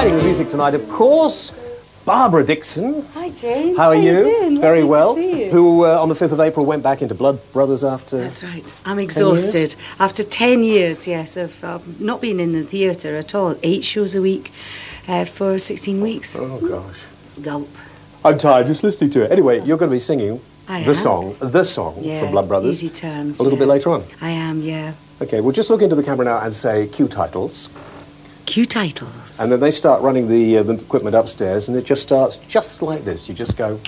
Playing the music tonight, of course, Barbara Dixon. Hi, James. How are you? Doing? Very Lovely well. To see you. Who, on the 5th of April, went back into Blood Brothers after... That's right. I'm exhausted. After 10 years, yes, of not being in the theatre at all. 8 shows a week for 16 weeks. Oh, gosh. Gulp. I'm tired just listening to it. Anyway, you're going to be singing the song yeah, from Blood Brothers. Easy Terms. A little bit later on. I am, yeah. OK, we'll just look into the camera now and say cue titles. Cue titles. And then they start running the equipment upstairs, and it just starts just like this. You just go...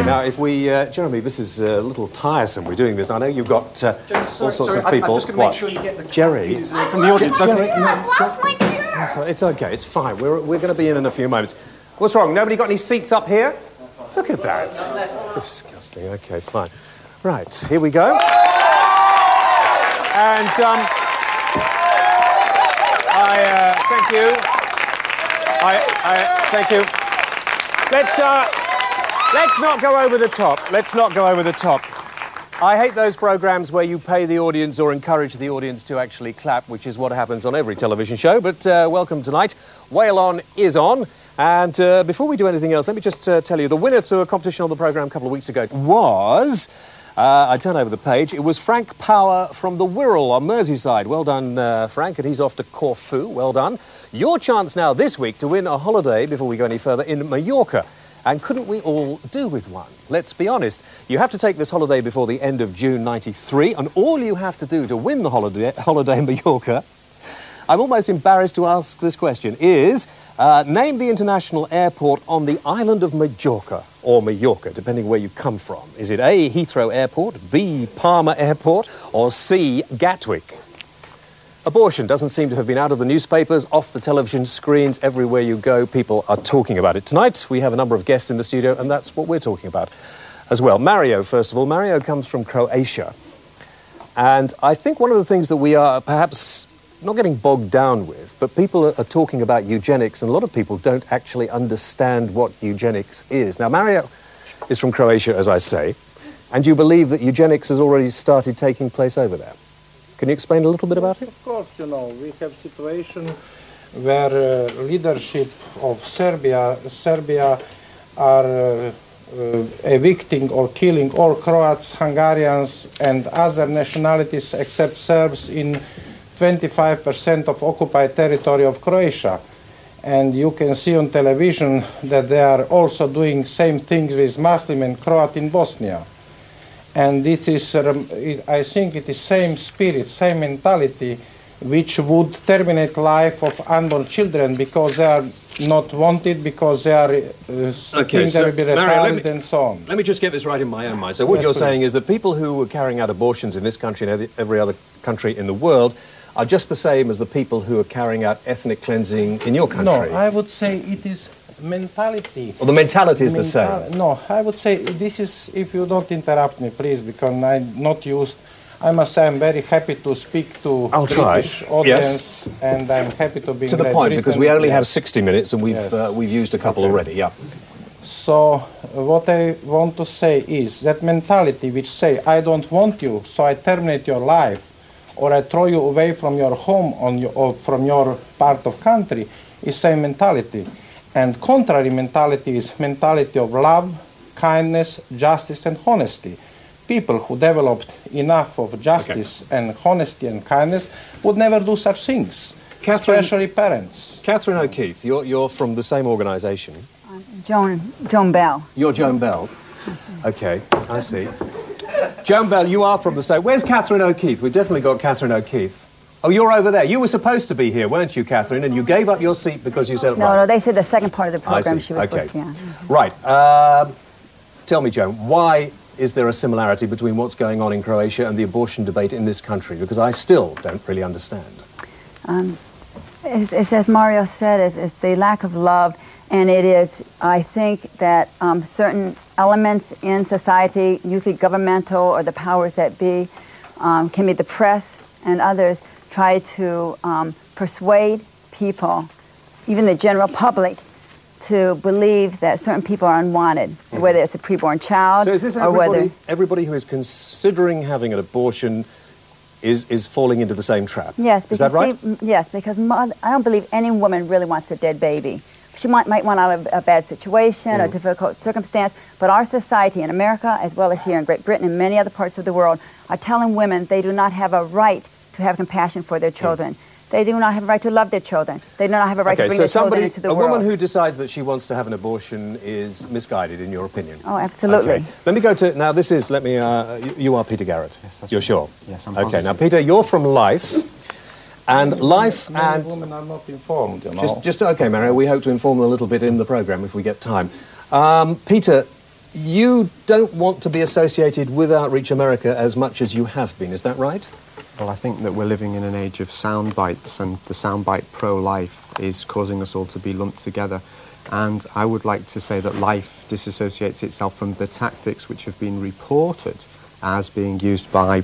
Now, if we... Jeremy, this is a little tiresome. We're doing this. I know you've got all sorts of people. I'm just going to make sure you get the Jerry? From the audience. Jerry, it's OK, it's fine. We're going to be in a few moments. What's wrong? Nobody got any seats up here? Look at that. Disgusting. OK, fine. Right, here we go. And, thank you. Thank you. Let's not go over the top. Let's not go over the top. I hate those programmes where you pay the audience or encourage the audience to actually clap, which is what happens on every television show. But welcome tonight. Whale On is on. And before we do anything else, let me just tell you, the winner to a competition on the programme a couple of weeks ago was... I turn over the page. It was Frank Power from the Wirral on Merseyside. Well done, Frank, and he's off to Corfu. Well done. Your chance now this week to win a holiday, before we go any further, in Mallorca. And couldn't we all do with one? Let's be honest. You have to take this holiday before the end of June '93, and all you have to do to win the holiday in Mallorca, I'm almost embarrassed to ask this question, is name the international airport on the island of Majorca, or Mallorca, depending where you come from. Is it A, Heathrow Airport, B, Palma Airport, or C, Gatwick? Abortion doesn't seem to have been out of the newspapers, off the television screens. Everywhere you go, people are talking about it. Tonight, we have a number of guests in the studio, and that's what we're talking about as well. Mario, first of all. Mario comes from Croatia. And I think one of the things that we are perhaps not getting bogged down with, but people are talking about eugenics, and a lot of people don't actually understand what eugenics is. Now, Mario is from Croatia, as I say, and you believe that eugenics has already started taking place over there. Can you explain a little bit about it? Of course, you know, we have situation where leadership of Serbia are evicting or killing all Croats, Hungarians and other nationalities except Serbs in 25% of occupied territory of Croatia. And you can see on television that they are also doing same things with Muslim and Croat in Bosnia. And it is, I think it is same spirit, same mentality, which would terminate life of unborn children because they are not wanted, because they are think they will be retarded and so on. Let me just get this right in my own mind. So what you're saying is that people who are carrying out abortions in this country and every other country in the world are just the same as the people who are carrying out ethnic cleansing in your country? No, I would say it is mentality. Well, the mentality is the same. No, I would say this is, if you don't interrupt me, please, because I'm not used. I must say I'm very happy to speak to British audience, and I'm happy to be to the point, because we only have 60 minutes and we've used a couple already. Yeah. So what I want to say is that mentality which say I don't want you, so I terminate your life, or I throw you away from your home or from your part of country, is same mentality. And contrary mentality is mentality of love, kindness, justice and honesty. People who developed enough of justice and honesty and kindness would never do such things, especially parents. Catherine O'Keefe, you're from the same organisation. Joan Bell. You're Joan Bell? OK, I see. Joan Bell, you are from the same... Where's Catherine O'Keefe? We've definitely got Catherine O'Keefe. Oh, you're over there. You were supposed to be here, weren't you, Catherine? And you gave up your seat because you said... No, they said the second part of the programme she was supposed to be on. Right. Tell me, Joan, why is there a similarity between what's going on in Croatia and the abortion debate in this country? Because I still don't really understand. It's as Mario said, it's the lack of love, and it is, I think, that certain elements in society, usually governmental or the powers that be, can be the press and others, try to persuade people, even the general public, to believe that certain people are unwanted, whether it's a preborn child so is this or whether... everybody who is considering having an abortion is falling into the same trap? Yes. Is that right? Yes, because I don't believe any woman really wants a dead baby. She might want out of a bad situation or difficult circumstance, but our society in America, as well as here in Great Britain and many other parts of the world, are telling women they do not have a right to have compassion for their children. They do not have a right to love their children. They do not have a right to bring their children into the world. A woman who decides that she wants to have an abortion is misguided, in your opinion? Oh, absolutely. Okay. Let me go to, now this is, you are Peter Garrett. Yes, that's You're right. sure? Yes, I'm positive. positive. Okay, now Peter, you're from Life, and Life many and... women are not informed, you know. Okay, Mario, we hope to inform them a little bit in the programme if we get time. Peter, you don't want to be associated with Outreach America as much as you have been, is that right? Well, I think that we're living in an age of sound bites, and the soundbite pro-life is causing us all to be lumped together. And I would like to say that Life disassociates itself from the tactics which have been reported as being used by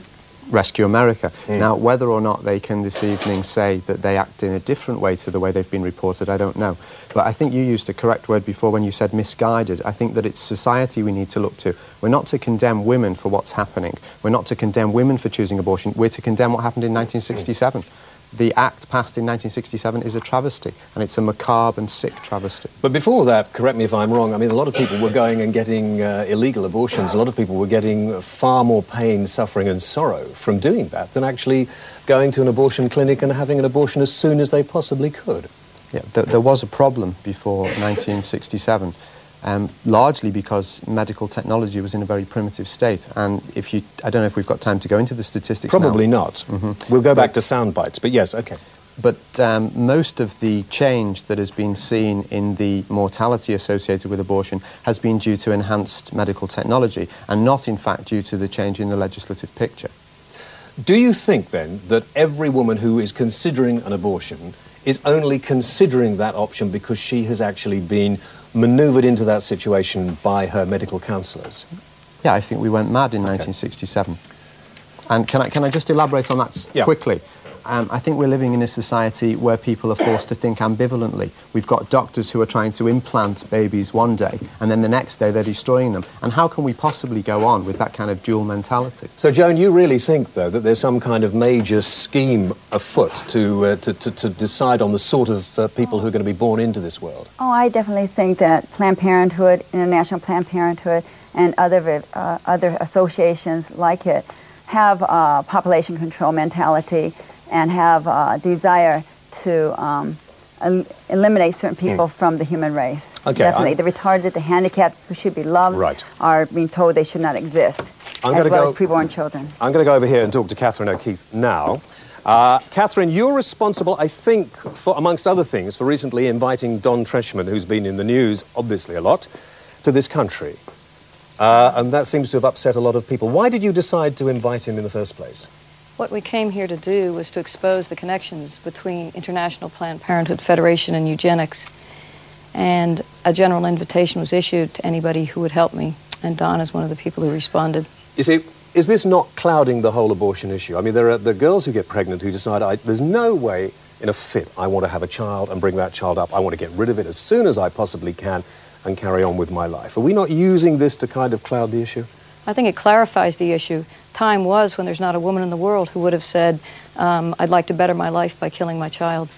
Rescue America. Now, whether or not they can this evening say that they act in a different way to the way they've been reported, I don't know. But I think you used a correct word before when you said misguided. I think that it's society we need to look to. We're not to condemn women for what's happening. We're not to condemn women for choosing abortion. We're to condemn what happened in 1967. The act passed in 1967 is a travesty, and it's a macabre and sick travesty. But before that, correct me if I'm wrong, I mean, a lot of people were going and getting illegal abortions. A lot of people were getting far more pain, suffering and sorrow from doing that than actually going to an abortion clinic and having an abortion as soon as they possibly could. Yeah, there was a problem before 1967. Largely because medical technology was in a very primitive state. And I don't know if we've got time to go into the statistics Probably now. not. We'll go back to sound bites, but yes, okay. But most of the change that has been seen in the mortality associated with abortion has been due to enhanced medical technology and not, in fact, due to the change in the legislative picture. Do you think, then, that every woman who is considering an abortion is only considering that option because she has actually been manoeuvred into that situation by her medical counsellors? Yeah, I think we went mad in 1967. And can I just elaborate on that quickly? I think we're living in a society where people are forced to think ambivalently. We've got doctors who are trying to implant babies one day, and then the next day they're destroying them. And how can we possibly go on with that kind of dual mentality? So, Joan, you really think, though, that there's some kind of major scheme afoot to decide on the sort of people who are going to be born into this world? Oh, I definitely think that Planned Parenthood, International Planned Parenthood, and other associations like it have a population control mentality and have a desire to eliminate certain people from the human race. Okay, definitely. The retarded, the handicapped, who should be loved, are being told they should not exist, as well as preborn children. I'm going to go over here and talk to Catherine O'Keefe now. Catherine, you're responsible, I think, for, amongst other things, for recently inviting Don Treshman, who's been in the news, obviously a lot, to this country. And that seems to have upset a lot of people. Why did you decide to invite him in the first place? What we came here to do was to expose the connections between International Planned Parenthood Federation and eugenics. And a general invitation was issued to anybody who would help me. And Don is one of the people who responded. You see, is this not clouding the whole abortion issue? I mean, there are the girls who get pregnant who decide, there's no way in a fit I want to have a child and bring that child up. I want to get rid of it as soon as I possibly can and carry on with my life. Are we not using this to kind of cloud the issue? I think it clarifies the issue. Time was when there's not a woman in the world who would have said, I'd like to better my life by killing my child.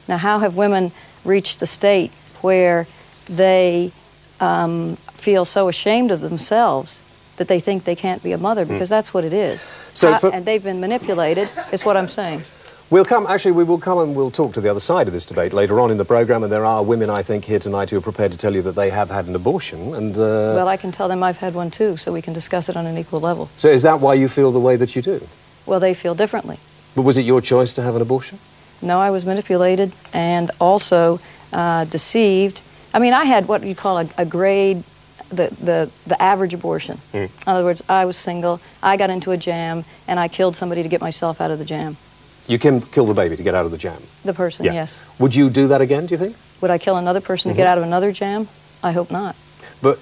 Now, how have women reached the state where they feel so ashamed of themselves that they think they can't be a mother? Because that's what it is. And they've been manipulated, is what I'm saying. We will come and we'll talk to the other side of this debate later on in the programme, and there are women, I think, here tonight who are prepared to tell you that they have had an abortion. And well, I can tell them I've had one too, so we can discuss it on an equal level. So is that why you feel the way that you do? Well, they feel differently. But was it your choice to have an abortion? No, I was manipulated and also deceived. I mean, I had what you call a grade, the average abortion. In other words, I was single, I got into a jam, and I killed somebody to get myself out of the jam. You can kill the baby to get out of the jam? The person, yes. Would you do that again, do you think? Would I kill another person to get out of another jam? I hope not. But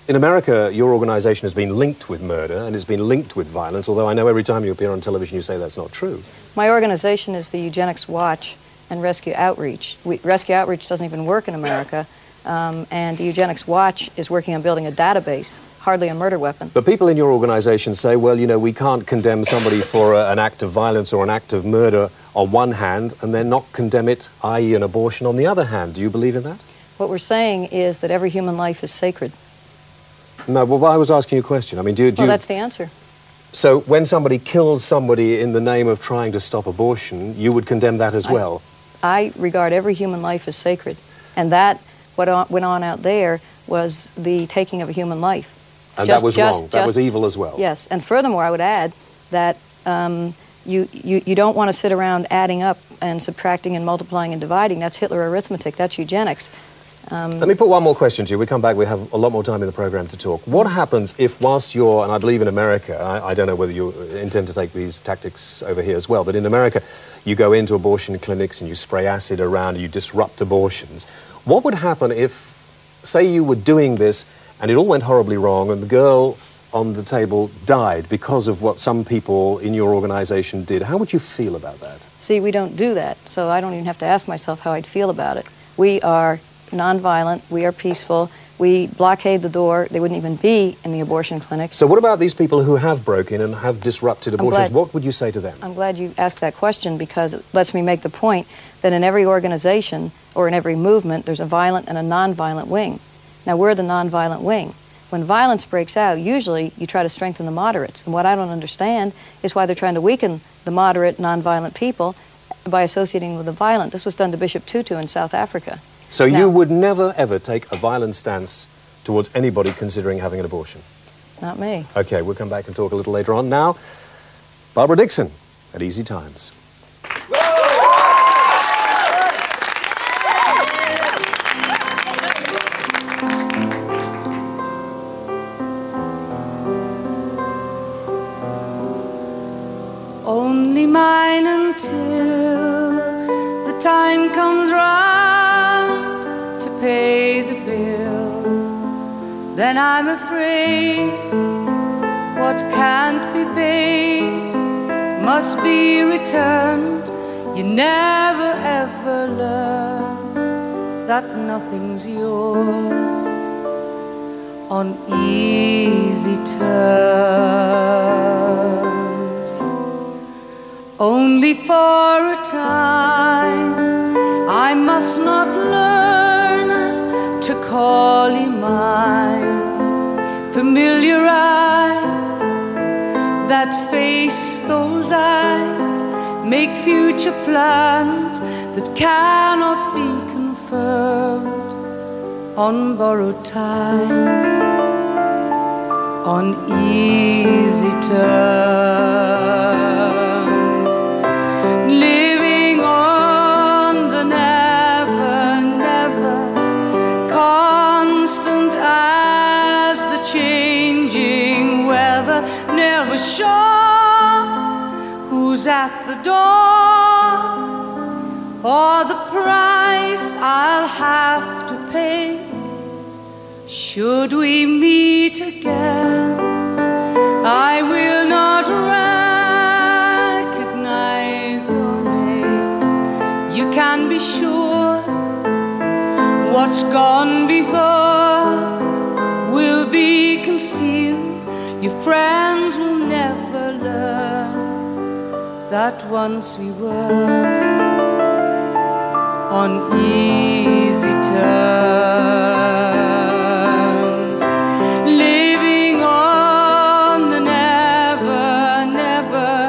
In America, your organisation has been linked with murder and it's been linked with violence, although I know every time you appear on television you say that's not true. My organisation is the Eugenics Watch and Rescue Outreach. Rescue Outreach doesn't even work in America, and the Eugenics Watch is working on building a database, hardly a murder weapon. But people in your organisation say, well, you know, we can't condemn somebody for an act of violence or an act of murder on one hand and then not condemn it, i.e. an abortion, on the other hand. Do you believe in that? What we're saying is that every human life is sacred. No, well, I was asking you a question. I mean, Well, that's the answer. So when somebody kills somebody in the name of trying to stop abortion, you would condemn that as well? I regard every human life as sacred. And that, what went on out there, was the taking of a human life. And that was wrong. That was evil as well. Yes. And furthermore, I would add that you don't want to sit around adding up and subtracting and multiplying and dividing. That's Hitler arithmetic. That's eugenics. Let me put one more question to you. We come back, we have a lot more time in the programme to talk. What happens if whilst you're, and I believe in America, I don't know whether you intend to take these tactics over here as well, but in America you go into abortion clinics and you spray acid around, you disrupt abortions. What would happen if, say you were doing this and it all went horribly wrong and the girl on the table died because of what some people in your organisation did? How would you feel about that? See, we don't do that, so I don't even have to ask myself how I'd feel about it. We are nonviolent, we are peaceful, we blockade the door, they wouldn't even be in the abortion clinic. So what about these people who have broken and have disrupted abortions? What would you say to them? I'm glad you asked that question because it lets me make the point that in every organization or in every movement there's a violent and a nonviolent wing. Now we're the nonviolent wing. When violence breaks out, usually you try to strengthen the moderates. And what I don't understand is why they're trying to weaken the moderate, nonviolent people by associating with the violent. This was done to Bishop Tutu in South Africa. So you would never, ever take a violent stance towards anybody considering having an abortion? Not me. OK, we'll come back and talk a little later on. Now, Barbara Dixon at Easy Times. Only mine until the time comes round to pay the bill. Then I'm afraid what can't be paid must be returned. You never ever learn that nothing's yours on easy terms. Only for a time I must not learn to call you mine. Familiar eyes that face those eyes make future plans that cannot be confirmed on borrowed time, on easy terms. Living on the never, never, constant as the changing weather, never sure who's at the door or the price I'll have to pay should we meet again. I will not recognize your name. You can be sure what's gone before will be concealed. Your friends will never learn that once we were on easy terms. Living on the never, never,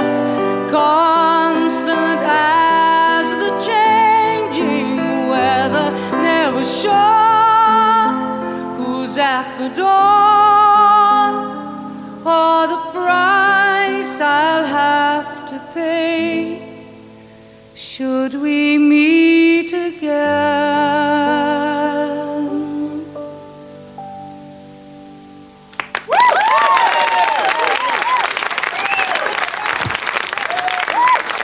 constant as the changing weather, never sure who's at the door or the price I'll have to pay should we meet again.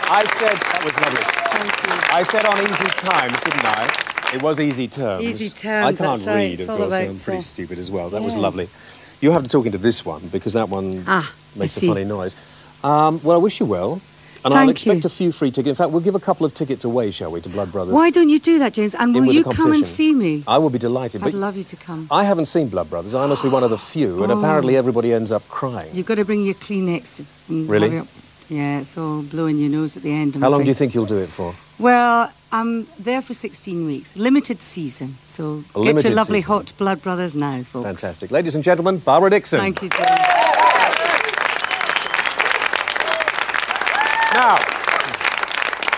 I said, that was lovely. Thank you. I said on Easy Times, didn't I, It was Easy Terms. Easy Terms, I can't that's right. read, It's of all course, so about, I'm pretty stupid as well. That was yeah. lovely. You have to talk into this one, because that one makes a funny noise. Well, I wish you well. And I'll expect a few free tickets. In fact, we'll give a couple of tickets away, shall we, to Blood Brothers? Why don't you do that, James? And will you come and see me? I will be delighted. I'd love you to come. I haven't seen Blood Brothers. I must be one of the few, and apparently everybody ends up crying. You've got to bring your Kleenex. Really? Yeah, it's all blowing your nose at the end. How long do you think you'll do it for? Well, I'm there for 16 weeks. Limited season. So get your lovely hot Blood Brothers now, folks. Fantastic. Ladies and gentlemen, Barbara Dixon. Thank you, James. Now,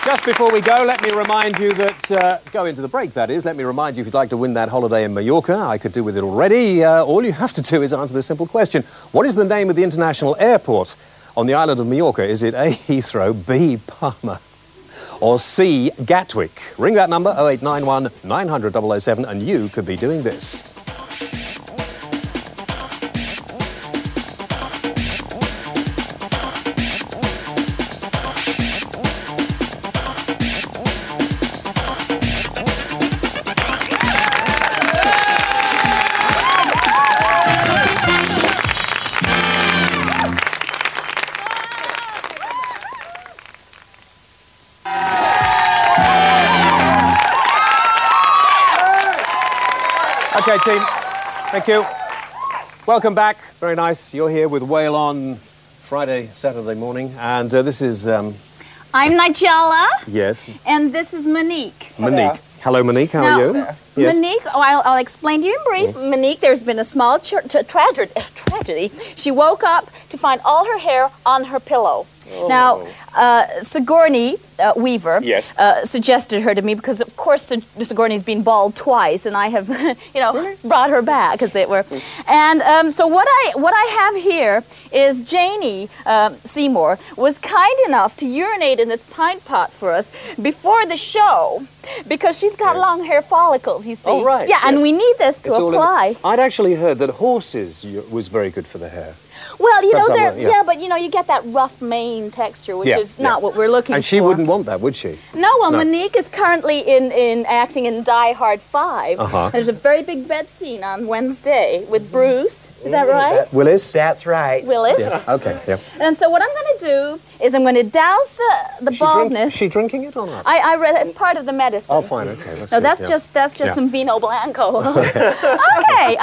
just before we go, let me remind you that, go into the break, that is, let me remind you if you'd like to win that holiday in Mallorca, I could do with it already, all you have to do is answer this simple question. What is the name of the international airport on the island of Mallorca? Is it A, Heathrow, B, Palma, or C, Gatwick? Ring that number, 0891 900 007, and you could be doing this. Okay, team. Thank you. Welcome back. Very nice. You're here with Whale on Friday, Saturday morning. And this is... I'm Nigella. Yes. And this is Monique. Monique. Hello, Monique. How are you? Yes. Monique, I'll explain to you in brief. Monique, there's been a small tragedy. She woke up to find all her hair on her pillow. Oh. Now, Sigourney Weaver suggested her to me because, of course, Sigourney's been bald twice, and I have, brought her back, as it were. And so what I have here is Janie Seymour was kind enough to urinate in this pint pot for us before the show because she's got long hair follicles, you see. Oh, right. Yeah, and we need this to apply. I'd actually heard that horses was very good for the hair. Well, but you get that rough mane texture, which is not what we're looking for. And she wouldn't want that, would she? No, Monique is currently in acting in Die Hard 5. There's a very big bed scene on Wednesday with Bruce. Is that right? Willis? That's right. Willis? Yes. Okay, yeah. And so what I'm going to do is I'm going to douse the baldness. Is she drinking it or not? I read it's part of the medicine. Oh, fine, okay. That's just some vino blanco. okay,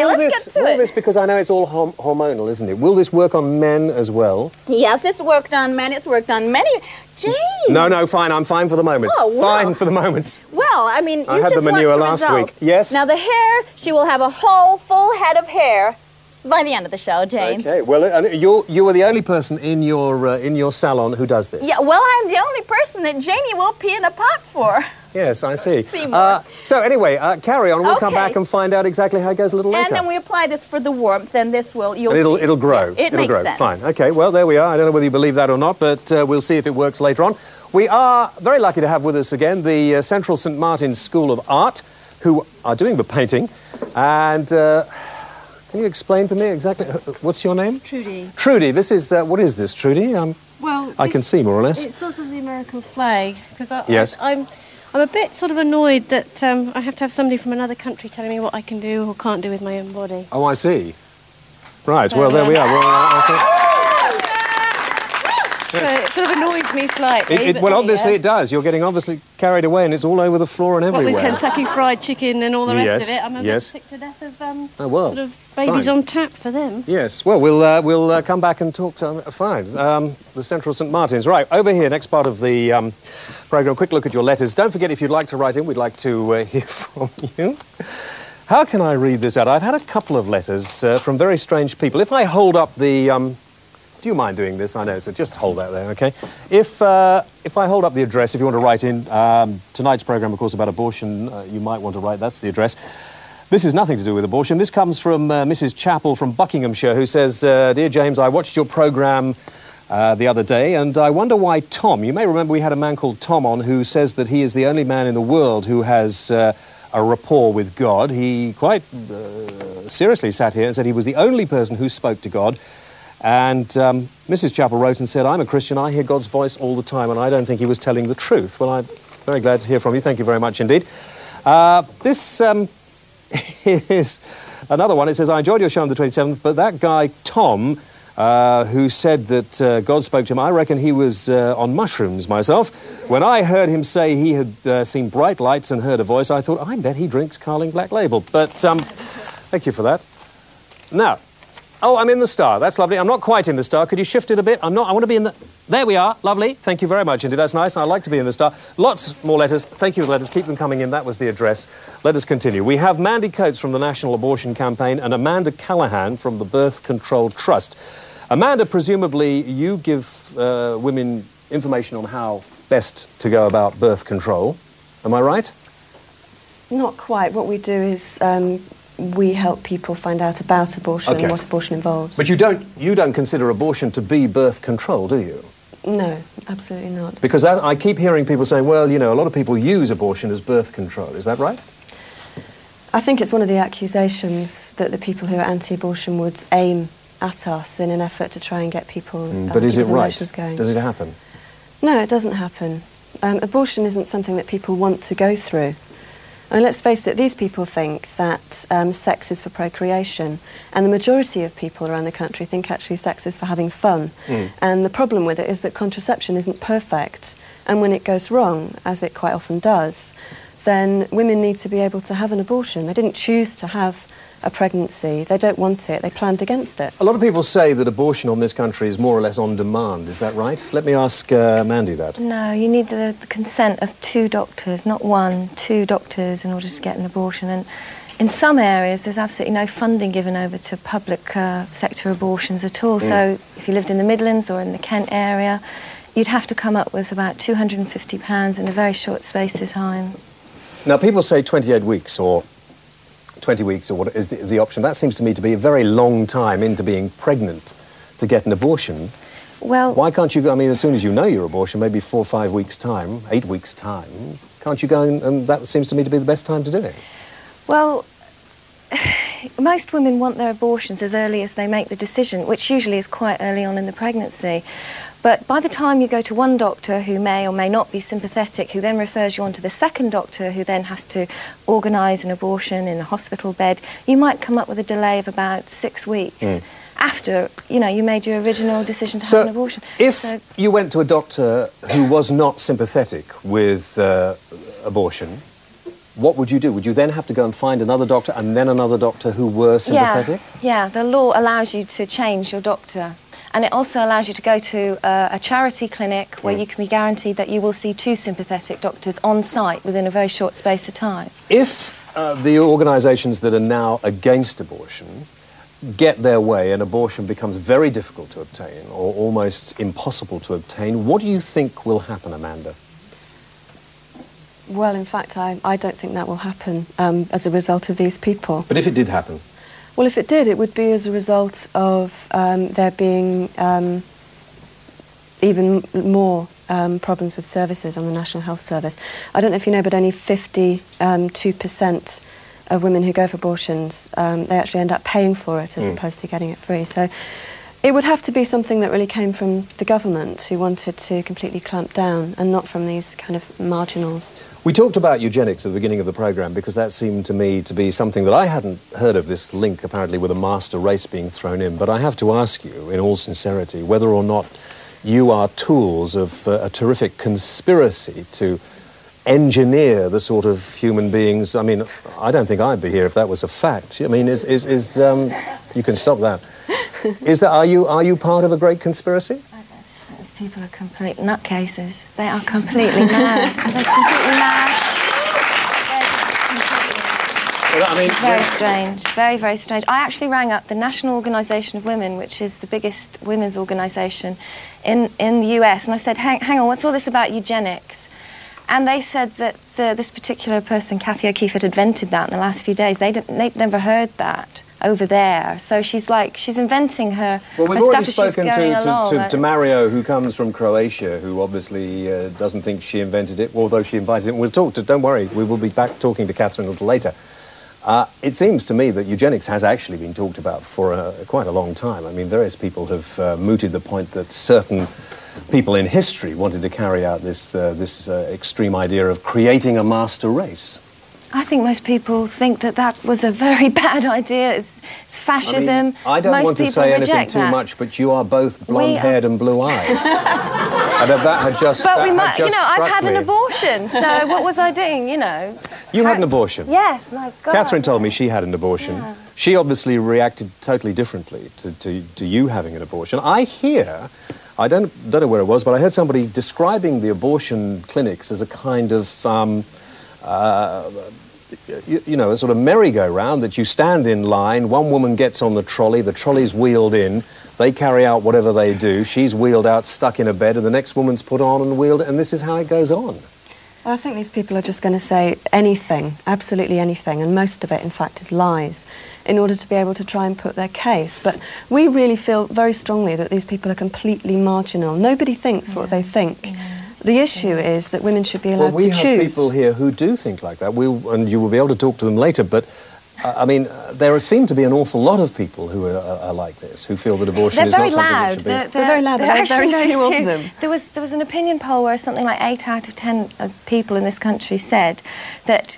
let's get to it. Will this, because I know it's all hormonal, isn't it? Will this work on men as well? Yes, it's worked on men. It's worked on many. James! No, fine. I'm fine for the moment. Oh, well. Fine for the moment. Well, I mean, I had the manure last week. Yes. Now, the hair, she will have a whole, full head of hair by the end of the show, James. Okay. Well, and you are the only person in your salon who does this. Yeah. Well, I'm the only person that Janie will pee in a pot for. Yes, I see. Seymour. So anyway, carry on. We'll come back and find out exactly how it goes a little later. And then we apply this for the warmth, and this will, you'll see. It'll grow. It'll makes sense. Fine. Okay, well, there we are. I don't know whether you believe that or not, but we'll see if it works later on. We are very lucky to have with us again the Central St. Martin's School of Art, who are doing the painting. And can you explain to me exactly, what's your name? Trudy. Trudy, this is, what is this, Trudy? Well, I can see more or less. It's sort of the American flag, because I'm a bit sort of annoyed that I have to have somebody from another country telling me what I can do or can't do with my own body. Oh, I see. Right, well, there we are. Well, so it sort of annoys me slightly. Well, obviously it does. You're getting obviously carried away and it's all over the floor and everywhere. With Kentucky Fried Chicken and all the rest of it. I'm a bit sick to death of sort of babies on tap for them. Yes, well, we'll come back and talk to the Central St. Martin's. Right, over here, next part of the programme, quick look at your letters. Don't forget, if you'd like to write in, we'd like to hear from you. How can I read this out? I've had a couple of letters from very strange people. If I hold up the... do you mind doing this? I know, so just hold that there, OK? If I hold up the address, if you want to write in, tonight's programme, of course, about abortion, you might want to write, that's the address. This is nothing to do with abortion. This comes from Mrs. Chappell from Buckinghamshire, who says, Dear James, I watched your programme the other day, and I wonder why Tom, you may remember we had a man called Tom on who says that he is the only man in the world who has a rapport with God. He quite seriously sat here and said he was the only person who spoke to God. And Mrs. Chappell wrote and said, I'm a Christian, I hear God's voice all the time, and I don't think he was telling the truth. Well, I'm very glad to hear from you. Thank you very much indeed. This is another one. It says, I enjoyed your show on the 27th, but that guy, Tom, who said that God spoke to him, I reckon he was on mushrooms myself. When I heard him say he had seen bright lights and heard a voice, I thought, I bet he drinks Carling Black Label. But thank you for that. Now, oh, I'm in the Star. That's lovely. I'm not quite in the Star. Could you shift it a bit? I want to be in the... There we are. Lovely. Thank you very much indeed. That's nice. I'd like to be in the Star. Lots more letters. Thank you for the letters. Keep them coming in. That was the address. Let us continue. We have Mandy Coates from the National Abortion Campaign and Amanda Callahan from the Birth Control Trust. Amanda, presumably you give women information on how best to go about birth control. Am I right? Not quite. What we do is we help people find out about abortion and what abortion involves. But you don't consider abortion to be birth control, do you? No, absolutely not. Because I keep hearing people saying, well, you know, a lot of people use abortion as birth control. Is that right? I think it's one of the accusations that the people who are anti-abortion would aim at us in an effort to try and get people but is it right? Going. Does it happen? No, it doesn't happen. Abortion isn't something that people want to go through. I mean, let's face it, these people think that sex is for procreation, and the majority of people around the country think actually sex is for having fun. And the problem with it is that contraception isn't perfect, and when it goes wrong, as it quite often does, then women need to be able to have an abortion. They didn't choose to have a pregnancy. They don't want it. They planned against it. A lot of people say that abortion on this country is more or less on demand. Is that right? Let me ask Mandy that. No, you need the consent of 2 doctors, not 1, 2 doctors in order to get an abortion. And in some areas, there's absolutely no funding given over to public sector abortions at all. So if you lived in the Midlands or in the Kent area, you'd have to come up with about £250 in a very short space of time. Now, people say 28 weeks or 20 weeks or what is the option. That seems to me to be a very long time into being pregnant to get an abortion. Well, why can't you go, I mean, as soon as you know your abortion, maybe 4 or 5 weeks' time, 8 weeks' time, can't you go and that seems to me to be the best time to do it? Well, most women want their abortions as early as they make the decision, which usually is quite early on in the pregnancy. But by the time you go to one doctor who may or may not be sympathetic, who then refers you on to the second doctor who then has to organise an abortion in a hospital bed, you might come up with a delay of about 6 weeks after, you know, you made your original decision to have an abortion. If you went to a doctor who was not sympathetic with abortion, what would you do? Would you then have to go and find another doctor and then another doctor who were sympathetic? Yeah, the law allows you to change your doctor. And it also allows you to go to a charity clinic where you can be guaranteed that you will see 2 sympathetic doctors on site within a very short space of time. If the organisations that are now against abortion get their way and abortion becomes very difficult to obtain or almost impossible to obtain, what do you think will happen, Amanda? Well, in fact, I don't think that will happen as a result of these people. But if it did happen? Well, if it did, it would be as a result of there being even more problems with services on the National Health Service. I don't know if you know, but only 52% of women who go for abortions, they actually end up paying for it as opposed to getting it free. So it would have to be something that really came from the government who wanted to completely clamp down and not from these kind of marginals. We talked about eugenics at the beginning of the programme because that seemed to me to be something that I hadn't heard of, this link apparently with a master race being thrown in. But I have to ask you, in all sincerity, whether or not you are tools of a terrific conspiracy to engineer the sort of human beings. I mean, I don't think I'd be here if that was a fact. I mean, you can stop that. Are you part of a great conspiracy? These people are complete nutcases. They are completely mad. They're completely mad. Well, I mean, it's very strange. Very, very strange. I actually rang up the National Organisation of Women, which is the biggest women's organisation in the US, and I said, hang on, what's all this about eugenics? And they said that this particular person, Kathy O'Keefe, had invented that in the last few days. They'd never heard that over there. So she's inventing her Well, we've her already stuff spoken to Mario, who comes from Croatia, who obviously doesn't think she invented it, although she invited it. And we'll talk to, don't worry, we will be back talking to Catherine a little later. It seems to me that eugenics has actually been talked about for quite a long time. I mean, various people have mooted the point that certain people in history wanted to carry out this extreme idea of creating a master race. I think most people think that that was a very bad idea. It's fascism. I mean, I don't most want to people say anything reject too that. much, but you are both blonde-haired and blue-eyed. And if that had just, but that we might, had just I've had an me. abortion, so what was I doing, You had an abortion? Yes, my God. Catherine told me she had an abortion. Yeah. She obviously reacted totally differently to you having an abortion. I don't know where it was, but I heard somebody describing the abortion clinics as a kind of, a sort of merry-go-round that you stand in line, one woman gets on the trolley's wheeled in, they carry out whatever they do, she's wheeled out, stuck in a bed, and the next woman's put on and wheeled, and this is how it goes on. Well, I think these people are just going to say anything, absolutely anything, and most of it, in fact, is lies, in order to be able to try and put their case. But we really feel very strongly that these people are completely marginal. Nobody thinks what they think. The issue is that women should be allowed to choose. We have people here who do think like that, and you will be able to talk to them later, but I mean, there seem to be an awful lot of people who are like this, who feel that abortion is not something that should be... They're very loud, but there are very few of them. There was an opinion poll where something like 8 out of 10 people in this country said that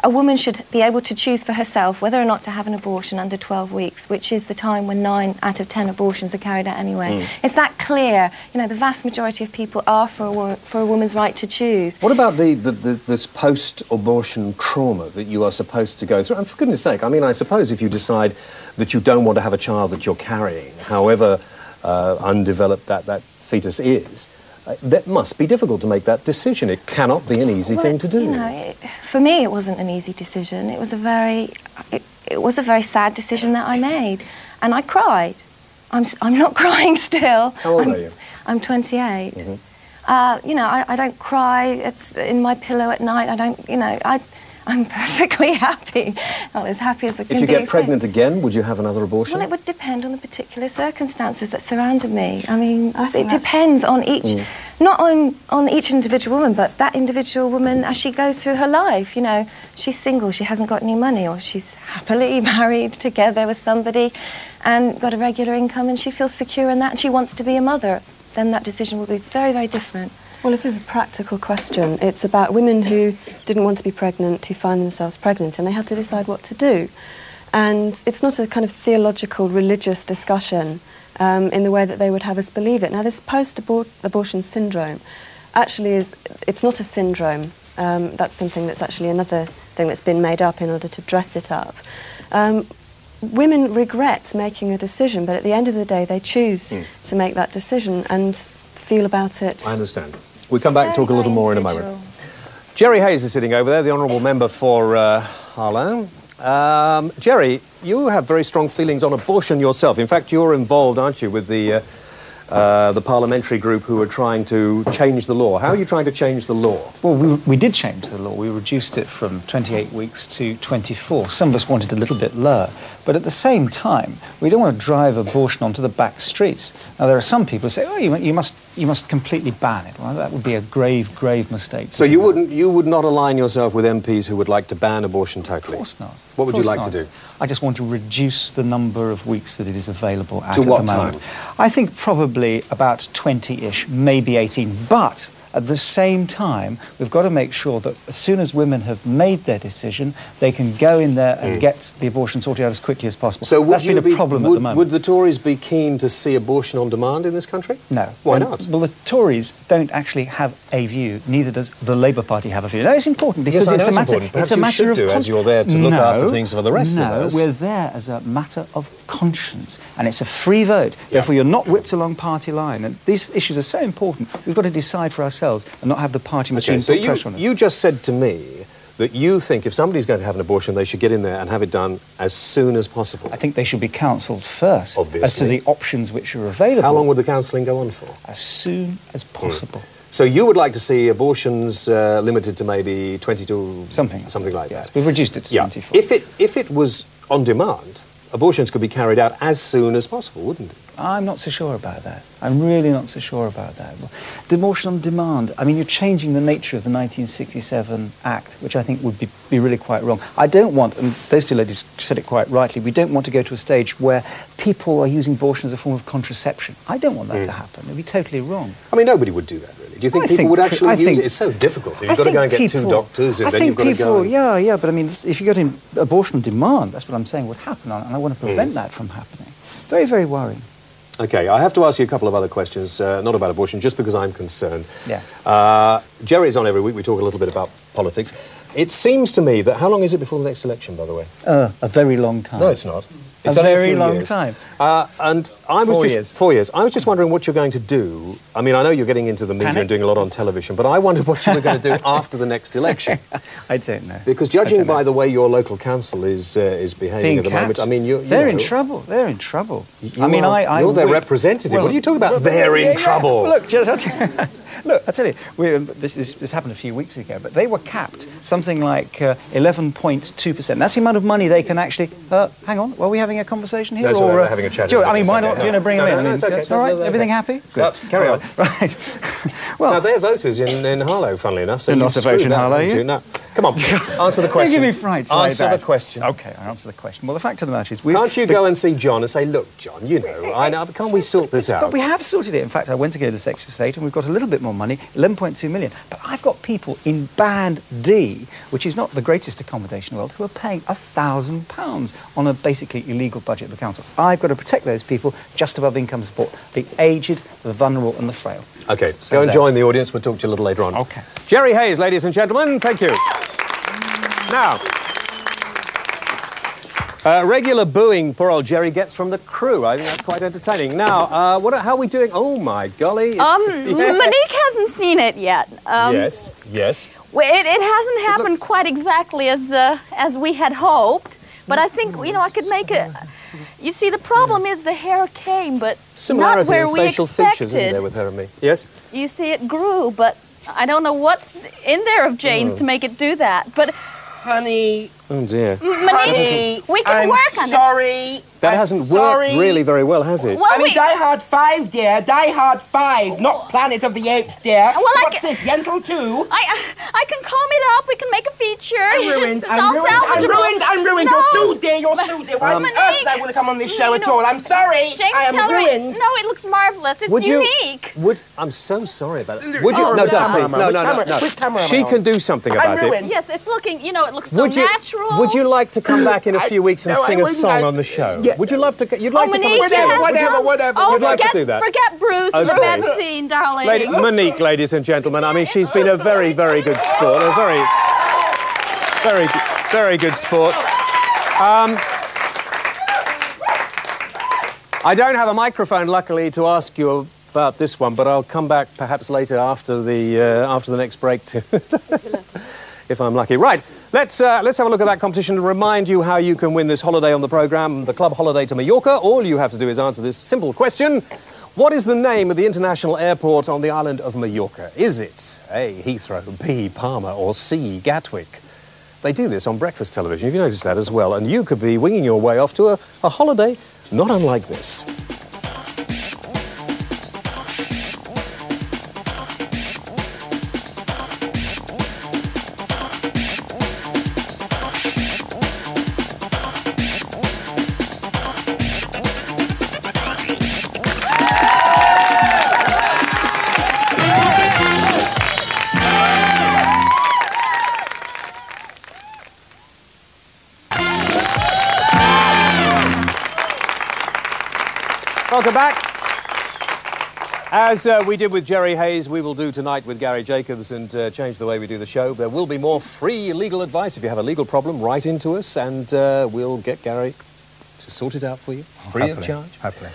a woman should be able to choose for herself whether or not to have an abortion under 12 weeks, which is the time when 9 out of 10 abortions are carried out anyway. It's that clear. The vast majority of people are for a woman's right to choose. What about this post-abortion trauma that you are supposed to go through? And for goodness sake, I mean, I suppose if you decide that you don't want to have a child that you're carrying, however undeveloped that fetus is, that must be difficult to make that decision. It cannot be an easy thing to do. For me, it wasn't an easy decision. It was a very sad decision that I made, and I cried. I'm not crying still. How old are you? I'm 28. I don't cry. It's in my pillow at night. I don't. I'm perfectly happy. I'm as happy as I can be. If you get pregnant again, would you have another abortion? Well, it would depend on the particular circumstances that surrounded me. I mean, it depends on each, not on each individual woman, but that individual woman as she goes through her life. She's single, she hasn't got any money, or she's happily married together with somebody and got a regular income and she feels secure in that and she wants to be a mother. Then that decision will be very, very different. Well, it is a practical question. It's about women who didn't want to be pregnant, who find themselves pregnant, and they had to decide what to do. And it's not a kind of theological, religious discussion in the way that they would have us believe it. Now, this post-abortion syndrome actually it's not a syndrome. That's something that's actually another thing that's been made up in order to dress it up. Women regret making a decision, but at the end of the day, they choose to make that decision and feel about it. I understand. We'll come back and talk a little more in a moment. Jerry Hayes is sitting over there, the Honourable Member for Harlow. Jerry, you have very strong feelings on abortion yourself. In fact, you're involved, aren't you, with the parliamentary group who are trying to change the law. How are you trying to change the law? Well, we did change the law. We reduced it from 28 weeks to 24. Some of us wanted a little bit lower. But at the same time, we don't want to drive abortion onto the back streets. Now, there are some people who say, oh, you must completely ban it. Well, that would be a grave, grave mistake. So you would not align yourself with MPs who would like to ban abortion totally? Of course not. What would you like to do? I just want to reduce the number of weeks that it is available at the moment. To what time? I think probably about 20-ish, maybe 18. But at the same time, we've got to make sure that as soon as women have made their decision, they can go in there and get the abortion sorted out as quickly as possible. So that's been a problem at the moment. Would the Tories be keen to see abortion on demand in this country? No. Why not? Well, the Tories don't actually have a view. Neither does the Labour Party have a view. Now, it's important because yes, it's a matter. Perhaps it's a matter of as you're there to look after things for the rest of us. No, we're there as a matter of conscience, and it's a free vote. Therefore, you're not whipped along party line. And these issues are so important. We've got to decide for ourselves and not have the party machine put pressure on us. You just said to me that you think if somebody's going to have an abortion, they should get in there and have it done as soon as possible. I think they should be counselled first Obviously. As to the options which are available. How long would the counselling go on for? As soon as possible. So you would like to see abortions limited to maybe 22... Something like that. We've reduced it to 24. If it was on demand, abortions could be carried out as soon as possible, wouldn't it? I'm not so sure about that. I'm really not so sure about that. Abortion on demand, I mean, you're changing the nature of the 1967 Act, which I think would be really quite wrong. I don't want, and those two ladies said it quite rightly, we don't want to go to a stage where people are using abortion as a form of contraception. I don't want that to happen. It would be totally wrong. I mean, nobody would do that, really. Do you think people would actually use it? It's so difficult. You've got to go and get 2 doctors, and then you've got to go... Yeah, but I mean, if you go to abortion on demand, that's what I'm saying would happen, and I want to prevent that from happening. Very, very worrying. OK, I have to ask you a couple of other questions, not about abortion, just because I'm concerned. Yeah. Jerry's on every week. We talk a little bit about politics. It seems to me that... How long is it before the next election, by the way? A very long time. No, it's not. It's a very long time. And I was 4 years. 4 years. I was just wondering what you're going to do. I mean, I know you're getting into the media and doing a lot on television, but I wondered what you were going to do after the next election. I don't know. Because judging by the way your local council is behaving at the moment, I mean, they're in trouble. They're in trouble. You're their representative. Well, what are you talking about? They're in trouble. Well, look, I tell you, this happened a few weeks ago, but they were capped something like 11.2%. That's the amount of money they can actually... hang on, are we having a conversation here? No, we're having a chat. I mean, why not bring them in? No, it's okay. All right, everything happy? Good. Carry on. Right. Well, now, they're voters in Harlow, funnily enough. So they're not a vote in Harlow, you? No. Come on, answer the question. Don't give me fright. Answer the question. OK, I answer the question. Well, the fact of the matter is... Can't you go and see John and say, look, John, you know, I know, can't we sort this out? But we have sorted it. In fact, I went to go to the Secretary of State and we've got a little bit more money, 11.2 million. But I've got people in Band D, which is not the greatest accommodation in the world, who are paying £1,000 on a basically illegal budget of the council. I've got to protect those people just above income support, the aged, the vulnerable and the frail. OK, so go and join the audience. We'll talk to you a little later on. OK. Jerry Hayes, ladies and gentlemen, thank you. Now, regular booing poor old Jerry gets from the crew. I think that's quite entertaining. Now, how are we doing? Oh, my golly. Monique hasn't seen it yet. Yes. Well, it hasn't happened quite exactly as we had hoped, but I think, you know, I could make it... You see, the problem is the hair came, but not where we expected. Facial features, isn't there, with her and me? Yes? You see, it grew, but I don't know what's in there of Jane's to make it do that. But... Honey... Oh, dear. Honey, we can work on it. Sorry. That hasn't worked really very well, has it? Well, I mean, Die Hard 5, dear. Die Hard 5, not Planet of the Apes, dear. Well, what's this, Yentl 2? I can calm it up. We can make a feature. I'm ruined. It's all salvageable. I'm ruined. No. You're sued, dear. You're sued, dear. Why on earth did I want to come on this show at all? I'm sorry. Jane, I am ruined. No, it looks marvellous. It's unique. I'm so sorry about it. Would you... No, don't, please. No. Which camera She can do something about it. Yes, it's looking, you know, it looks so natural. Would you like to come back in a few weeks and sing a song on the show? Yeah. Would you love to... You'd like to come and sing? Whatever. You'd like to do that? Forget Bruce and the bed scene, darling. Monique, ladies and gentlemen, I mean, she's been a very, very good sport. A very, very, very good sport. I don't have a microphone, luckily, to ask you about this one, but I'll come back perhaps later after the next break, if I'm lucky. Right. Let's have a look at that competition and remind you how you can win this holiday on the programme, the club holiday to Mallorca. All you have to do is answer this simple question. What is the name of the international airport on the island of Mallorca? Is it A, Heathrow, B, Palma, or C, Gatwick? They do this on breakfast television, if you noticed that as well, and you could be winging your way off to a holiday not unlike this. Welcome back. As we did with Jerry Hayes, we will do tonight with Gary Jacobs and change the way we do the show. There will be more free legal advice. If you have a legal problem, write into us and we'll get Gary to sort it out for you, free of charge. Happily.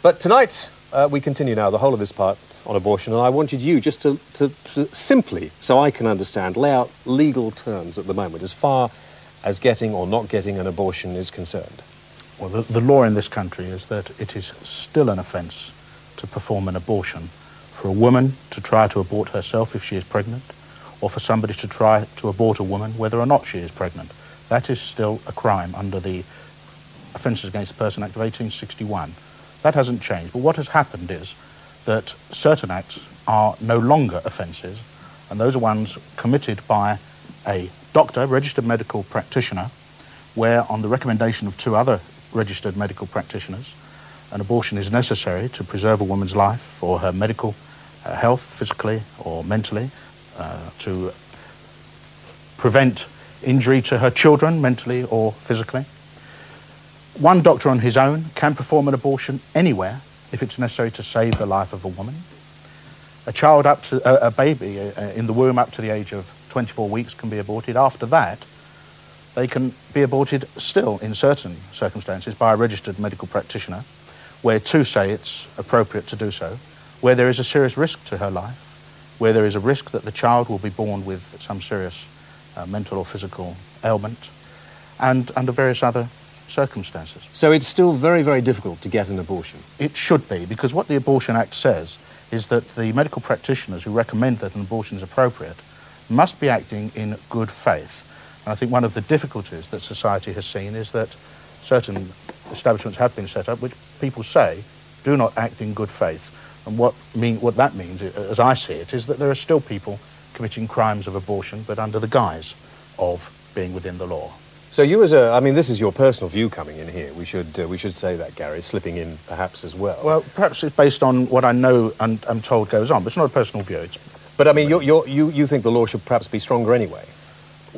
But tonight, we continue now, the whole of this part on abortion, and I wanted you just to simply, so I can understand, lay out legal terms at the moment as far as getting or not getting an abortion is concerned. Well, the law in this country is that it is still an offence to perform an abortion for a woman to try to abort herself if she is pregnant, or for somebody to try to abort a woman whether or not she is pregnant. That is still a crime under the Offences Against the Person Act of 1861. That hasn't changed, but what has happened is that certain acts are no longer offences, and those are ones committed by a doctor, registered medical practitioner, where on the recommendation of two other registered medical practitioners, an abortion is necessary to preserve a woman's life for her medical health, physically or mentally, to prevent injury to her children, mentally or physically. One doctor on his own can perform an abortion anywhere if it's necessary to save the life of a woman. A child up to a baby in the womb up to the age of 24 weeks can be aborted. After that, they can be aborted still in certain circumstances by a registered medical practitioner, where two say it's appropriate to do so, where there is a serious risk to her life, where there is a risk that the child will be born with some serious mental or physical ailment, and under various other circumstances. So it's still very, very difficult to get an abortion? It should be, because what the Abortion Act says is that the medical practitioners who recommend that an abortion is appropriate must be acting in good faith. And I think one of the difficulties that society has seen is that certain establishments have been set up which people say do not act in good faith. And what that means, as I see it, is that there are still people committing crimes of abortion, but under the guise of being within the law. So you as a, I mean, this is your personal view coming in here. We should say that, Gary, slipping in perhaps as well. Well, perhaps it's based on what I know and I'm told goes on, but it's not a personal view. But I mean, you think the law should perhaps be stronger anyway?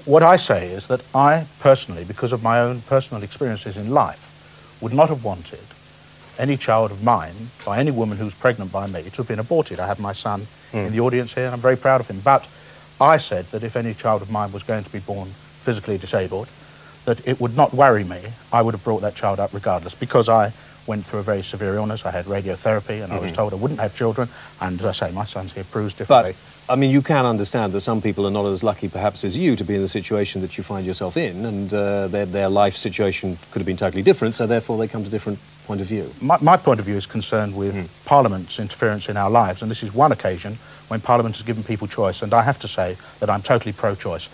What I say is that I personally, because of my own personal experiences in life, would not have wanted any child of mine, by any woman who's pregnant by me, to have been aborted. I have my son in the audience here and I'm very proud of him. But I said that if any child of mine was going to be born physically disabled, that it would not worry me. I would have brought that child up regardless, because I went through a very severe illness. I had radiotherapy and I was told I wouldn't have children. And as I say, my son's here proves differently. But, I mean, you can understand that some people are not as lucky perhaps as you to be in the situation that you find yourself in, and their life situation could have been totally different, so therefore they come to different point of view. My point of view is concerned with Parliament's interference in our lives, and this is one occasion when Parliament has given people choice, and I have to say that I'm totally pro-choice.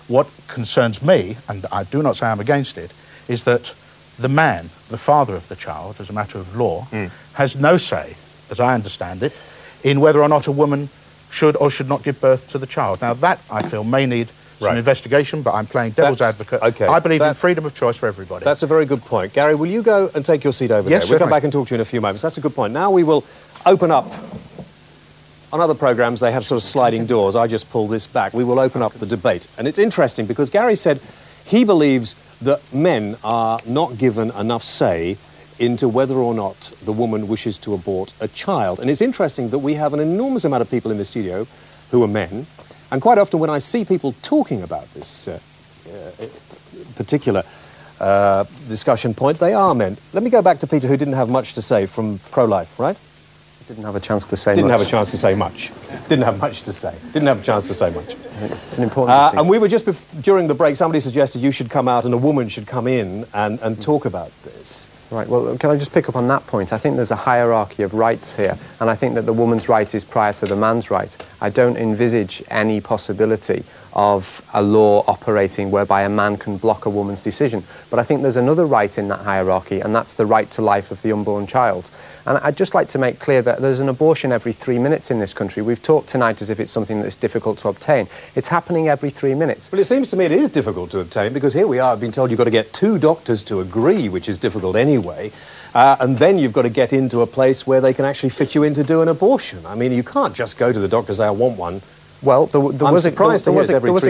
What concerns me, and I do not say I'm against it, is that the man, the father of the child, as a matter of law, has no say, as I understand it, in whether or not a woman should or should not give birth to the child. Now that, I feel, may need some investigation, but I'm playing devil's advocate. Okay. I believe in freedom of choice for everybody. That's a very good point. Gary, will you go and take your seat over there? We'll come back and talk to you in a few moments. That's a good point. Now we will open up. On other programmes, they have sort of sliding doors. I just pull this back. We will open up the debate. And it's interesting because Gary said he believes that men are not given enough say into whether or not the woman wishes to abort a child. And it's interesting that we have an enormous amount of people in the studio who are men. And quite often when I see people talking about this particular discussion point, they are men. Let me go back to Peter, who didn't have much to say from Pro-Life, right? Didn't have a chance to say much. Didn't have a chance to say much. Didn't have much to say. Didn't have a chance to say much. It's an important and we were just, during the break, somebody suggested you should come out and a woman should come in and talk about this. Right, well, can I just pick up on that point? I think there's a hierarchy of rights here, and I think that the woman's right is prior to the man's right. I don't envisage any possibility of a law operating whereby a man can block a woman's decision. But I think there's another right in that hierarchy, and that's the right to life of the unborn child. And I'd just like to make clear that there's an abortion every 3 minutes in this country. We've talked tonight as if it's something that's difficult to obtain. It's happening every 3 minutes. Well, it seems to me it is difficult to obtain, because here we are, I've been told you've got to get 2 doctors to agree, which is difficult anyway, and then you've got to get into a place where they can actually fit you in to do an abortion. I mean, you can't just go to the doctor and say, I want one. Well, there was a case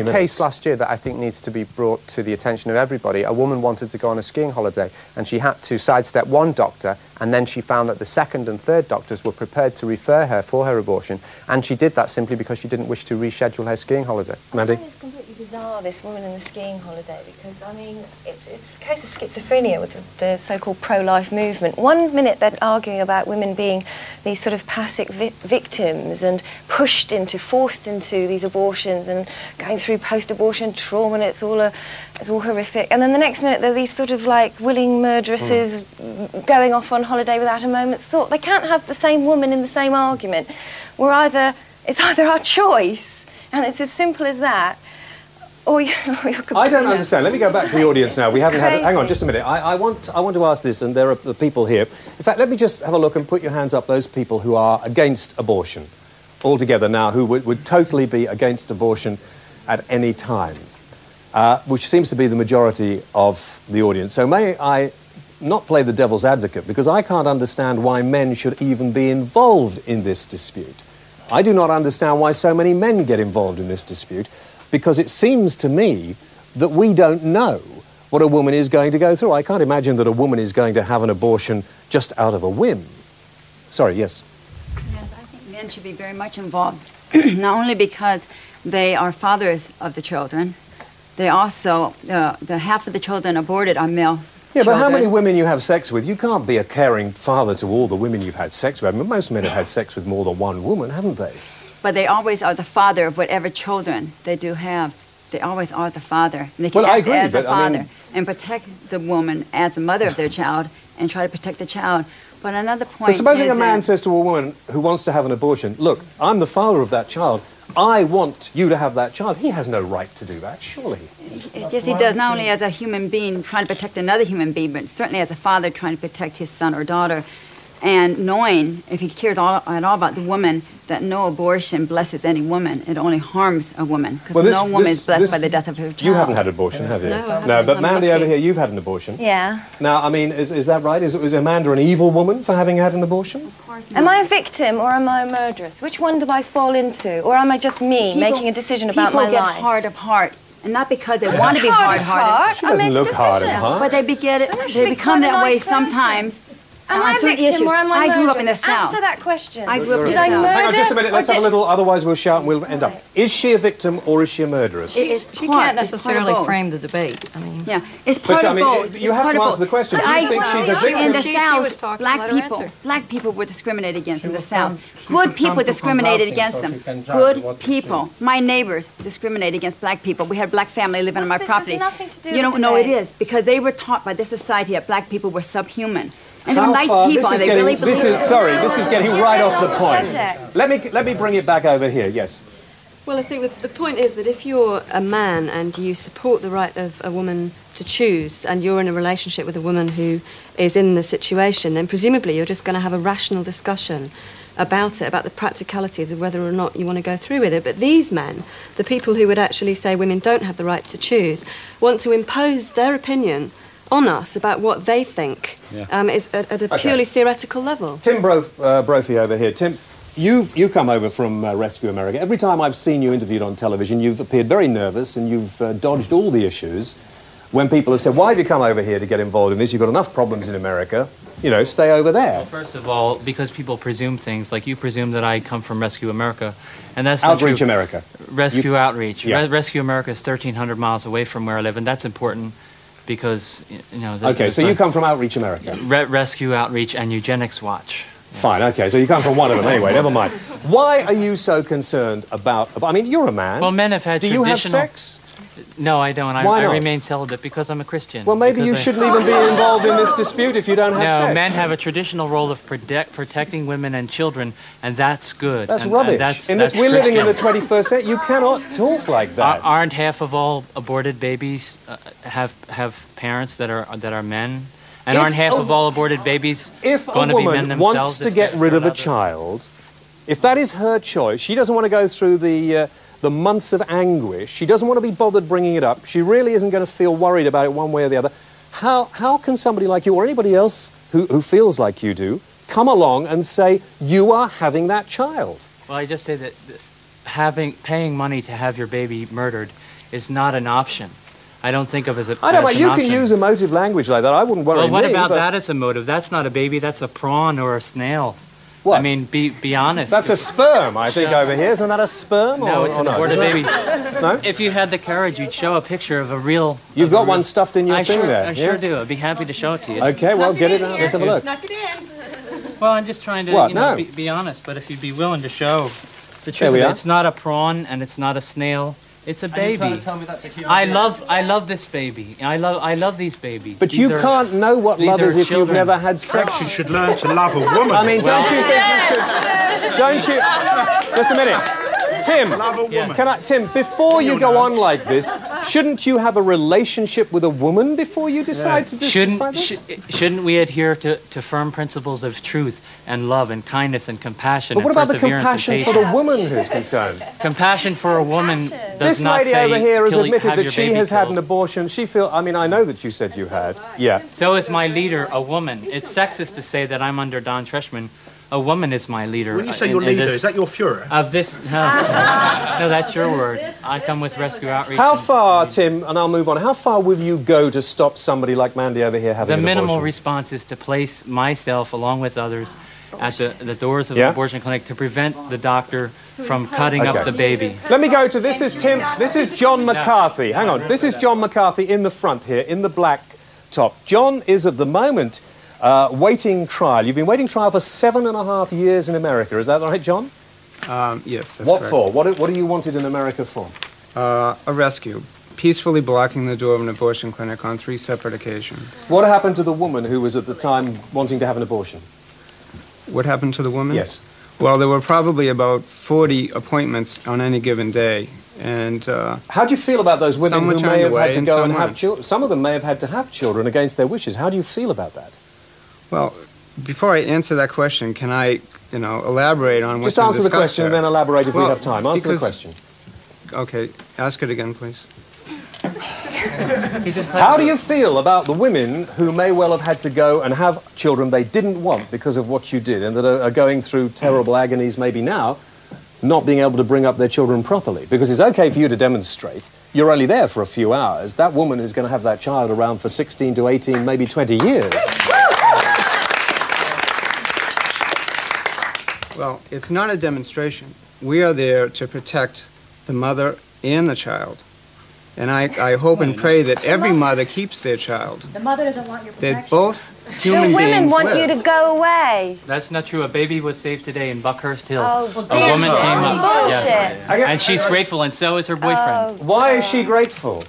case last year that I think needs to be brought to the attention of everybody. A woman wanted to go on a skiing holiday, and she had to sidestep one doctor, and then she found that the second and third doctors were prepared to refer her for her abortion, and she did that simply because she didn't wish to reschedule her skiing holiday. Mandy? It's completely bizarre, this woman in the skiing holiday, because, I mean, it's a case of schizophrenia with the so-called pro-life movement. 1 minute they're arguing about women being these sort of passive victims and forced into these abortions and going through post-abortion trauma, and it's all horrific. And then the next minute they're these sort of like willing murderesses going off on holiday without a moment's thought. They can't have the same woman in the same argument. It's either our choice, and it's as simple as that, or you're I don't understand. Let me go back to the audience now. We haven't had... Hang on, just a minute. I want to ask this, and there are the people here. In fact, let me just have a look and put your hands up, those people who are against abortion altogether now, who would totally be against abortion at any time, which seems to be the majority of the audience. So may I not play the devil's advocate, because I can't understand why men should even be involved in this dispute. I do not understand why so many men get involved in this dispute, because it seems to me that we don't know what a woman is going to go through. I can't imagine that a woman is going to have an abortion just out of a whim. Sorry, yes? Yes, I think men should be very much involved, not only because they are fathers of the children, they also, the half of the children aborted are male Yeah, children. but how many women you have sex with? You can't be a caring father to all the women you've had sex with. I mean, most men have had sex with more than one woman, haven't they? But they always are the father of whatever children they do have. They always are the father. And they can Well, I act agree, as a but, I mean- father and protect the woman as a mother of their child and try to protect the child. But another point But supposing is a man that- says to a woman who wants to have an abortion, look, I'm the father of that child, I want you to have that child. He has no right to do that, surely. Yes, he does, not only as a human being trying to protect another human being, but certainly as a father trying to protect his son or daughter. And knowing, if he cares at all about the woman, that no abortion blesses any woman. It only harms a woman, because no woman is blessed by the death of her child. You haven't had an abortion, have you? No, I haven't. No, but I'm Mandy lucky. over here, you've had an abortion. Yeah. Now, I mean, is that right? Is Amanda an evil woman for having had an abortion? Am I a victim or am I a murderess? Which one do I fall into? Or am I just me making a decision about my People life? get hard of heart, and not because they want to be hard-hearted. She doesn't look hard at heart. But they become quite a that way nice person. sometimes. Am on I a certain victim issues. or am I I grew up in the murderous? South. Answer that question. I grew up in Did the I South. murder? Hang on, just a minute, or let's have a did- little, otherwise we'll shout and we'll end up. Is she a victim or is she a murderess? It is She part- can't it's part of necessarily both. frame the debate. I mean, Yeah, it's part But, I of mean, both. you It's have part to of answer the both. question. But Do you think she's a victim? In the She South, was talking, let her answer. black people were discriminated against in the South. Good people discriminated against them. Good people. My neighbors discriminated against black people. We had a black family living on my This property. has nothing to do You with don't know it debate. is, because they were taught by this society that black people were subhuman. And they were How nice far- people, this and is they getting, really this believed is, sorry, this is getting right off the point. Subject. Let me bring it back over here, yes. Well, I think the point is that if you're a man and you support the right of a woman to choose and you're in a relationship with a woman who is in the situation, then presumably you're just going to have a rational discussion about it, about the practicalities of whether or not you want to go through with it. But these men, the people who would actually say women don't have the right to choose, want to impose their opinion on us about what they think is at a purely theoretical level. Tim Brophy over here. Tim, you come over from Rescue America. Every time I've seen you interviewed on television, you've appeared very nervous and you've dodged all the issues. When people have said, why have you come over here to get involved in this? You've got enough problems in America. You know, stay over there. Well, first of all, because people presume things, like you presume that I come from Rescue America, and that's not Outreach true. America. Rescue Outreach. Yeah. Rescue America is 1,300 miles away from where I live, and that's important because, you know... Okay, so you come from Outreach America. Rescue Outreach and Eugenics Watch. Fine, okay, so you come from one of them anyway, never mind. Why are you so concerned about... I mean, you're a man. Well, men have had Do traditional... you have sex? No, I don't. Why I not? remain celibate because I'm a Christian. Well, maybe Because you shouldn't even be involved in this dispute if you don't have sex. No, men have a traditional role of protecting women and children, and that's good. That's and, rubbish. And that's we're living in the Christian. 21st century. You cannot talk like that. Aren't half of all aborted babies have parents that are men? And aren't half of all aborted babies going to be men If a themselves? woman wants to get rid of a child, if that is her choice, she doesn't want to go through the months of anguish, she doesn't want to be bothered bringing it up, she really isn't going to feel worried about it one way or the other, how can somebody like you or anybody else who feels like you do come along and say, you are having that child? Well, I just say that paying money to have your baby murdered is not an option. I don't think of it as an option. I know, but you can use emotive language like that. I wouldn't worry Well, what me, about but that as a motive? That's not a baby, that's a prawn or a snail. What? I mean, be honest. That's a sperm, I think, over here. Isn't that a sperm? No, it's an aborted baby. No? If you had the courage, you'd show a picture of a real... You've got one stuffed in your thing there. I yeah? sure do. I'd be happy to show it to you. Okay, well, get it out. Let's have a look. Well, I'm just trying to What? No. be honest, but if you'd be willing to show the There truth of we it, are. it's not a prawn and it's not a snail. It's a baby. trying to tell me that's a human I being? love this baby. I love these babies. But These you are- can't know what these love are is if you've children. never had sex. You should learn to love a woman. I mean, don't you think you should... Don't you... Just a minute. Tim, Love a woman. Tim, before you go on like this, shouldn't you have a relationship with a woman before you decide to find this? Shouldn't we adhere to firm principles of truth and love and kindness and compassion But what and about the perseverance compassion and for patience? the woman who's concerned? Compassion for a woman does This not lady say over here has have admitted that your she baby has had killed. an abortion. I mean, I know that you said you had. Yeah. So is my leader a woman. It's sexist to say that I'm under Don Treshman, a woman is my leader. When you say your leader, is that your Führer? Of this, no, no, that's your word. I come with rescue outreach. How far, Tim, and I'll move on, how far will you go to stop somebody like Mandy over here having an abortion? The minimal response is to place myself, along with others, at the doors of an abortion clinic to prevent the doctor from cutting up the baby. Let me go to, this is John McCarthy. Hang on, this is John McCarthy in the front here, in the black top. John is at the moment waiting trial. You've been waiting trial for 7.5 years in America, is that right, John? Yes, that's What correct. for? What are you wanted in America for? A rescue. Peacefully blocking the door of an abortion clinic on 3 separate occasions. What happened to the woman who was at the time wanting to have an abortion? What happened to the woman? Yes. Well, there were probably about 40 appointments on any given day, and how do you feel about those women who may have had to go and have children? children? Some of them may have had to have children against their wishes. How do you feel about that? Well, before I answer that question, can I, elaborate on what's Just answer the question and then elaborate if we have time. Answer the question. Okay, ask it again, please. How do you feel about the women who may well have had to go and have children they didn't want because of what you did and that are going through terrible agonies maybe now, not being able to bring up their children properly? Because it's okay for you to demonstrate. You're only there for a few hours. That woman is going to have that child around for 16 to 18, maybe 20 years. Well, it's not a demonstration. We are there to protect the mother and the child. And I hope and pray that every mother keeps their child. The mother doesn't want your protection. That both human The women beings want live. you to go away. That's not true. A baby was saved today in Buckhurst Hill. Oh, a woman came up. bullshit. Yes. And she's grateful, and so is her boyfriend. Why is she grateful?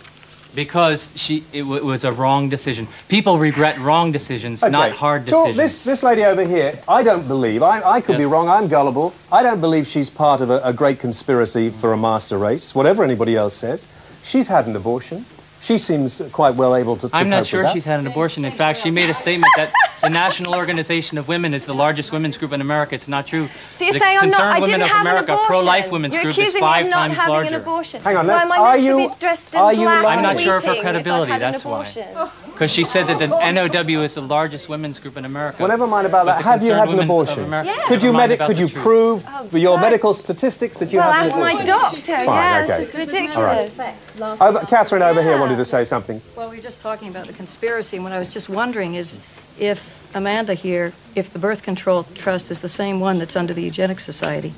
Because it was a wrong decision. People regret wrong decisions, not hard decisions. This lady over here, I don't believe, I could be wrong, I'm gullible, I don't believe she's part of a great conspiracy for a master race, whatever anybody else says. She's had an abortion. She seems quite well able to I'm cope not with sure that. she's had an abortion. In fact, she made a statement that the National Organization of Women is the largest women's group in America. It's not true. So you're the saying I Concerned didn't Women of have America, an abortion? pro-life women's You're group, is accusing 5 me of not times having larger. an abortion. Hang on, Why am I meant to be dressed in black I'm not and sure of her weeping if I've credibility, had an that's why. abortion? Because she said that the NOW is the largest women's group in America. Well, never mind about But that. the Have you had Concerned an Women of abortion? America Could you, never mind about could the you truth. prove with your medical statistics that you Well, have an ask abortion? my doctor, Fine, yes, okay. it's ridiculous. All right. Catherine over here wanted to say something. Well, we were just talking about the conspiracy, and what I was just wondering is if Amanda here, if the Birth Control Trust is the same one that's under the Eugenics Society.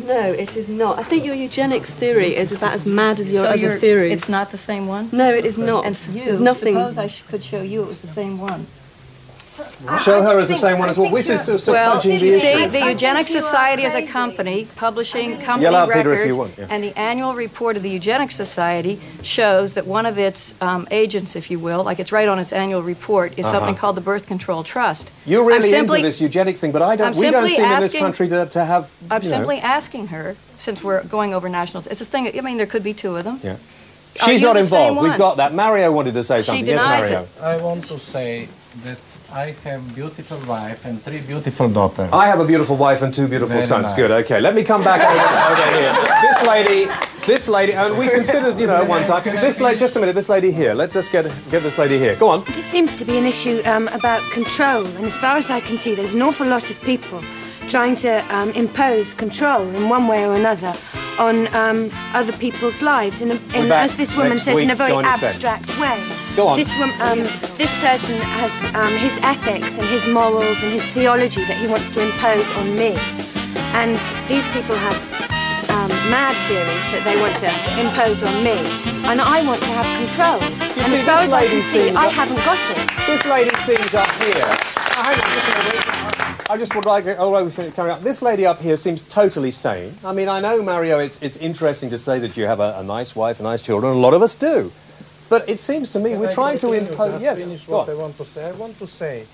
No, it is not. I think your eugenics theory is about as mad as your So other theories. It's not the same one? No, it is not. And you, There's nothing. suppose I could show you it was the same one. Show her as the same one as well. This is sort of Well, fudging the you see, issue. the Eugenics Society is a company publishing company Yell out, Peter, records, if you want, yeah. and the annual report of the Eugenics Society shows that one of its agents, if you will, like it's right on its annual report, is something called the Birth Control Trust. You're really into this eugenics thing, but we don't seem in this country to have, I'm simply asking her, since we're going over national, it's this thing, I mean, there could be 2 of them. Yeah. Are She's you not the same involved. We've one? got that. Mario wanted to say something. denies Yes, Mario. I want to say that I have beautiful wife and 3 beautiful daughters. I have a beautiful wife and 2 beautiful Very sons. nice. Good, okay. Let me come back over here. This lady, and we considered, at one time, this lady, just a minute, this lady here. Let's just get this lady here. Go on. This seems to be an issue about control, and as far as I can see, there's an awful lot of people trying to impose control in one way or another on other people's lives, as this woman says, in a very abstract way. Go on. This person has his ethics and his morals and his theology that he wants to impose on me, and these people have mad theories that they want to impose on me, and I want to have control. And as far as I can see, I haven't got it. This lady seems up here. Hang on, just a minute. I just would like, we finish carrying on. This lady up here seems totally sane. I mean, I know, Mario, it's interesting to say that you have a nice wife and nice children. A lot of us do. But it seems to me we're trying to impose... Yes, finish what I want to say. I want to say